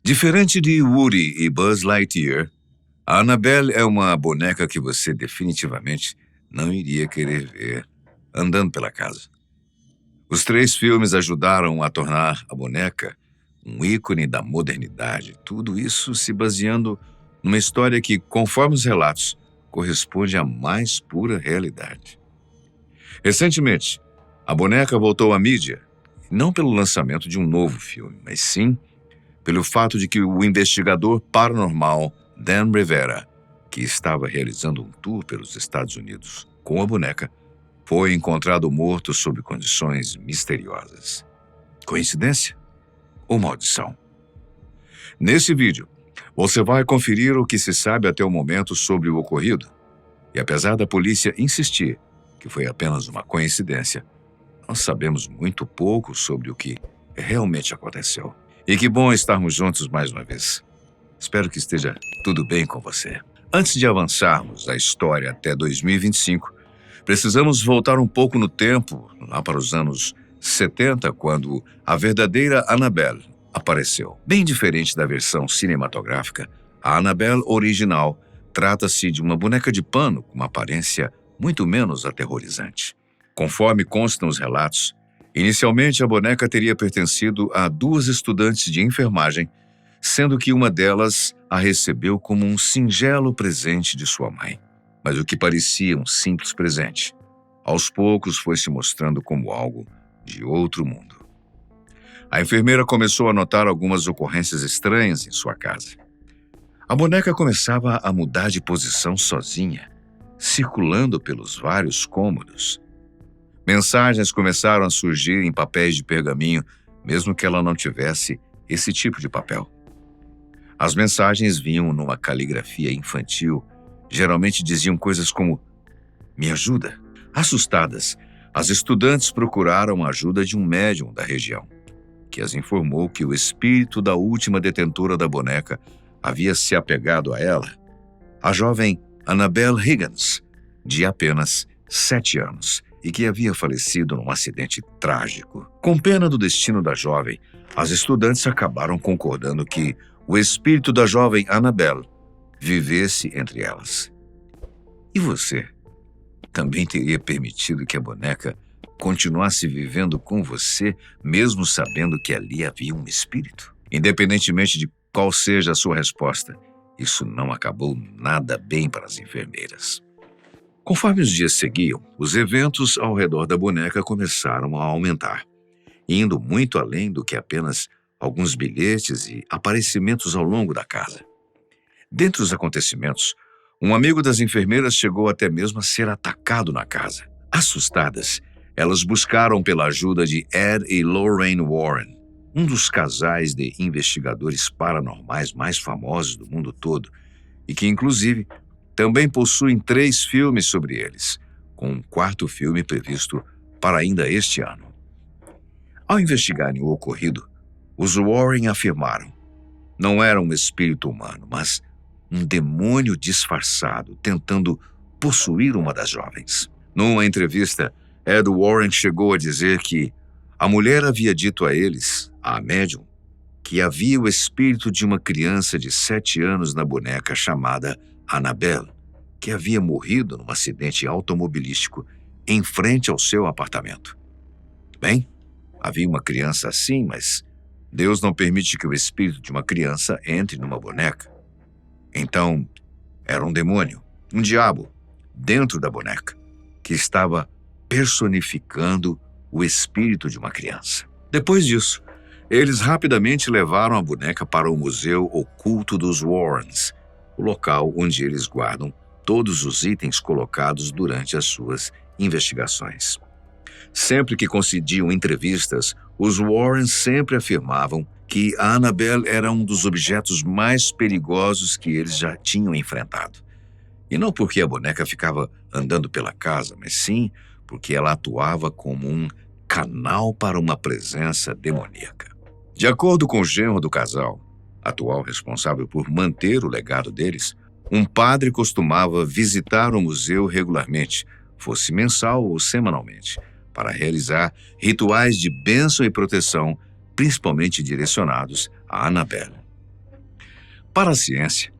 Diferente de Woody e Buzz Lightyear, a Annabelle é uma boneca que você definitivamente não iria querer ver andando pela casa. Os 3 filmes ajudaram a tornar a boneca um ícone da modernidade, tudo isso se baseando numa história que, conforme os relatos, corresponde à mais pura realidade. Recentemente, a boneca voltou à mídia, não pelo lançamento de um novo filme, mas sim pelo fato de que o investigador paranormal Dan Rivera, que estava realizando um tour pelos Estados Unidos com a boneca, foi encontrado morto sob condições misteriosas. Coincidência ou maldição? Nesse vídeo, você vai conferir o que se sabe até o momento sobre o ocorrido. E apesar da polícia insistir que foi apenas uma coincidência, nós sabemos muito pouco sobre o que realmente aconteceu. E que bom estarmos juntos mais uma vez. Espero que esteja tudo bem com você. Antes de avançarmos a história até 2025, precisamos voltar um pouco no tempo, lá para os anos 70, quando a verdadeira Annabelle apareceu. Bem diferente da versão cinematográfica, a Annabelle original trata-se de uma boneca de pano com uma aparência muito menos aterrorizante. Conforme constam os relatos, inicialmente a boneca teria pertencido a 2 estudantes de enfermagem, sendo que uma delas a recebeu como um singelo presente de sua mãe. Mas o que parecia um simples presente, aos poucos foi se mostrando como algo de outro mundo. A enfermeira começou a notar algumas ocorrências estranhas em sua casa. A boneca começava a mudar de posição sozinha, circulando pelos vários cômodos. Mensagens começaram a surgir em papéis de pergaminho, mesmo que ela não tivesse esse tipo de papel. As mensagens vinham numa caligrafia infantil, geralmente diziam coisas como "Me ajuda". Assustadas, as estudantes procuraram a ajuda de um médium da região, que as informou que o espírito da última detentora da boneca havia se apegado a ela, a jovem Annabelle Higgins, de apenas 7 anos, e que havia falecido num acidente trágico. Com pena do destino da jovem, as estudantes acabaram concordando que o espírito da jovem Annabelle vivesse entre elas. E você também teria permitido que a boneca continuasse vivendo com você, mesmo sabendo que ali havia um espírito? Independentemente de qual seja a sua resposta, isso não acabou nada bem para as enfermeiras. Conforme os dias seguiam, os eventos ao redor da boneca começaram a aumentar, indo muito além do que apenas alguns bilhetes e aparecimentos ao longo da casa. Dentre os acontecimentos, um amigo das enfermeiras chegou até mesmo a ser atacado na casa. Assustadas, elas buscaram pela ajuda de Ed e Lorraine Warren, um dos casais de investigadores paranormais mais famosos do mundo todo, e que, inclusive, também possuem 3 filmes sobre eles, com um 4º filme previsto para ainda este ano. Ao investigarem o ocorrido, os Warren afirmaram: não era um espírito humano, mas um demônio disfarçado tentando possuir uma das jovens. Numa entrevista, Ed Warren chegou a dizer que a mulher havia dito a eles, a médium, que havia o espírito de uma criança de 7 anos na boneca chamada Annabelle, que havia morrido num acidente automobilístico em frente ao seu apartamento. Bem, havia uma criança assim, mas Deus não permite que o espírito de uma criança entre numa boneca. Então, era um demônio, um diabo, dentro da boneca, que estava personificando o espírito de uma criança. Depois disso, eles rapidamente levaram a boneca para o Museu Oculto dos Warrens, o local onde eles guardam todos os itens colocados durante as suas investigações. Sempre que concediam entrevistas, os Warrens sempre afirmavam que a Annabelle era um dos objetos mais perigosos que eles já tinham enfrentado. E não porque a boneca ficava andando pela casa, mas sim porque ela atuava como um canal para uma presença demoníaca. De acordo com o genro do casal, atual responsável por manter o legado deles, um padre costumava visitar o museu regularmente, fosse mensal ou semanalmente, para realizar rituais de bênção e proteção, principalmente direcionados a Annabelle. Para a ciência,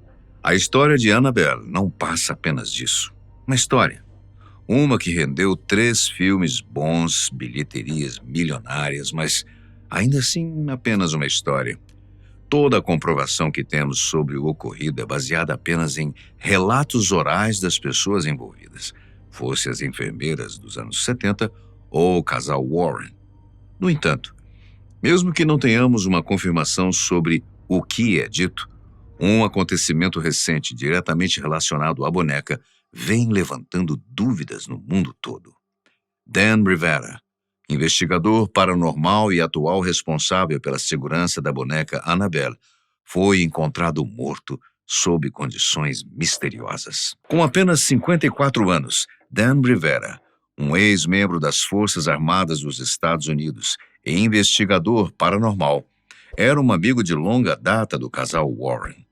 a história de Annabelle não passa apenas disso. Uma história. Uma que rendeu 3 filmes bons, bilheterias milionárias, mas ainda assim apenas uma história. Toda a comprovação que temos sobre o ocorrido é baseada apenas em relatos orais das pessoas envolvidas, fossem as enfermeiras dos anos 70 ou o casal Warren. No entanto, mesmo que não tenhamos uma confirmação sobre o que é dito, um acontecimento recente diretamente relacionado à boneca vem levantando dúvidas no mundo todo. Dan Rivera, investigador paranormal e atual responsável pela segurança da boneca Annabelle, foi encontrado morto sob condições misteriosas. Com apenas 54 anos, Dan Rivera, um ex-membro das Forças Armadas dos Estados Unidos e investigador paranormal, era um amigo de longa data do casal Warren.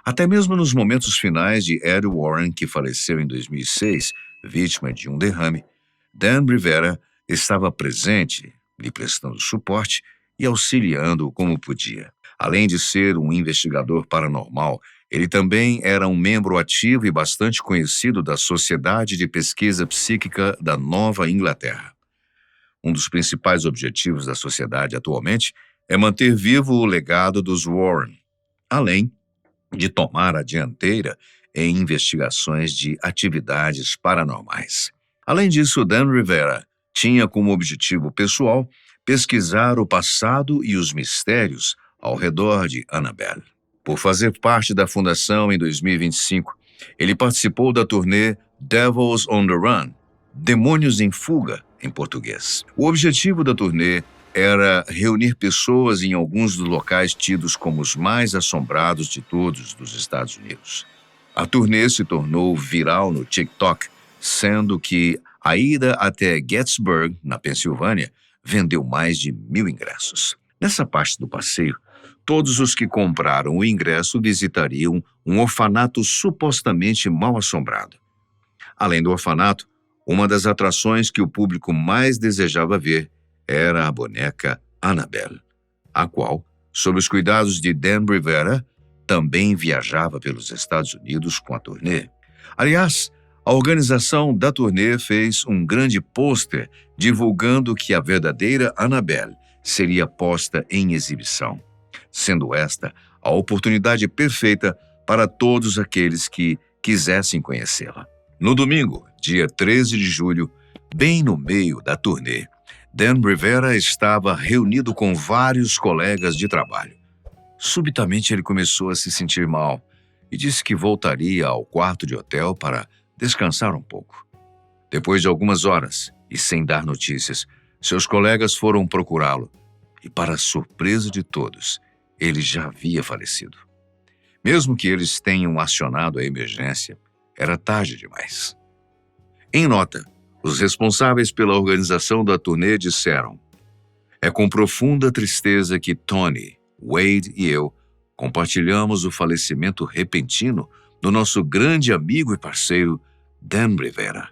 Até mesmo nos momentos finais de Ed Warren, que faleceu em 2006, vítima de um derrame, Dan Rivera estava presente, lhe prestando suporte e auxiliando como podia. Além de ser um investigador paranormal, ele também era um membro ativo e bastante conhecido da Sociedade de Pesquisa Psíquica da Nova Inglaterra. Um dos principais objetivos da sociedade atualmente é manter vivo o legado dos Warren, além de tomar a dianteira em investigações de atividades paranormais. Além disso, Dan Rivera tinha como objetivo pessoal pesquisar o passado e os mistérios ao redor de Annabelle. Por fazer parte da fundação em 2025, ele participou da turnê Devils on the Run, Demônios em Fuga, em português. O objetivo da turnê era reunir pessoas em alguns dos locais tidos como os mais assombrados de todos dos Estados Unidos. A turnê se tornou viral no TikTok, sendo que a ida até Gettysburg, na Pensilvânia, vendeu mais de 1.000 ingressos. Nessa parte do passeio, todos os que compraram o ingresso visitariam um orfanato supostamente mal assombrado. Além do orfanato, uma das atrações que o público mais desejava ver era a boneca Annabelle, a qual, sob os cuidados de Dan Rivera, também viajava pelos Estados Unidos com a turnê. Aliás, a organização da turnê fez um grande pôster divulgando que a verdadeira Annabelle seria posta em exibição, sendo esta a oportunidade perfeita para todos aqueles que quisessem conhecê-la. No domingo, dia 13 de julho, bem no meio da turnê, Dan Rivera estava reunido com vários colegas de trabalho. Subitamente ele começou a se sentir mal e disse que voltaria ao quarto de hotel para descansar um pouco. Depois de algumas horas, e sem dar notícias, seus colegas foram procurá-lo e, para a surpresa de todos, ele já havia falecido. Mesmo que eles tenham acionado a emergência, era tarde demais. Em nota, os responsáveis pela organização da turnê disseram: "É com profunda tristeza que Tony, Wade e eu compartilhamos o falecimento repentino do nosso grande amigo e parceiro Dan Rivera.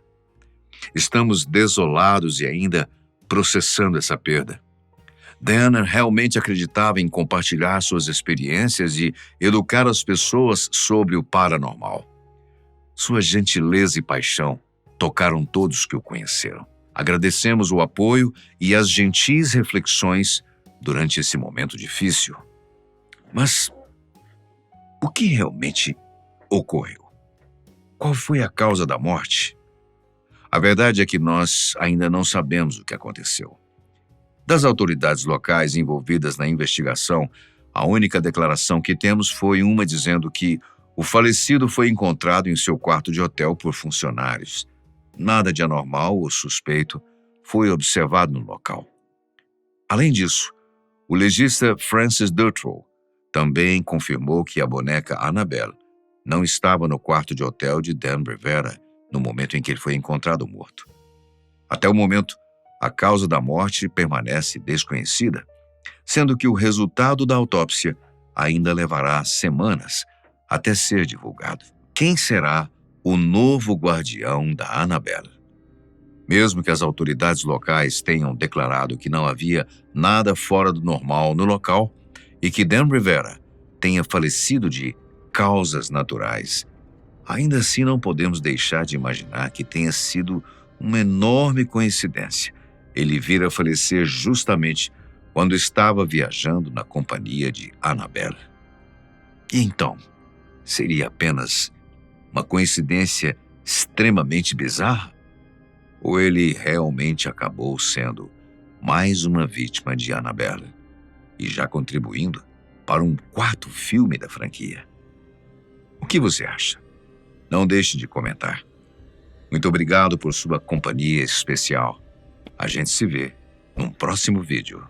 Estamos desolados e ainda processando essa perda. Dan realmente acreditava em compartilhar suas experiências e educar as pessoas sobre o paranormal. Sua gentileza e paixão tocaram todos que o conheceram. Agradecemos o apoio e as gentis reflexões durante esse momento difícil. Mas o que realmente ocorreu? Qual foi a causa da morte? A verdade é que nós ainda não sabemos o que aconteceu. Das autoridades locais envolvidas na investigação, a única declaração que temos foi uma dizendo que o falecido foi encontrado em seu quarto de hotel por funcionários. Nada de anormal ou suspeito foi observado no local. Além disso, o legista Francis Dutrow também confirmou que a boneca Annabelle não estava no quarto de hotel de Dan Rivera no momento em que ele foi encontrado morto. Até o momento, a causa da morte permanece desconhecida, sendo que o resultado da autópsia ainda levará semanas até ser divulgado. Quem será o novo guardião da Annabelle? Mesmo que as autoridades locais tenham declarado que não havia nada fora do normal no local e que Dan Rivera tenha falecido de causas naturais. Ainda assim, não podemos deixar de imaginar que tenha sido uma enorme coincidência ele vir a falecer justamente quando estava viajando na companhia de Annabelle. E então, seria apenas uma coincidência extremamente bizarra? Ou ele realmente acabou sendo mais uma vítima de Annabelle e já contribuindo para um quarto filme da franquia? O que você acha? Não deixe de comentar. Muito obrigado por sua companhia especial. A gente se vê num próximo vídeo.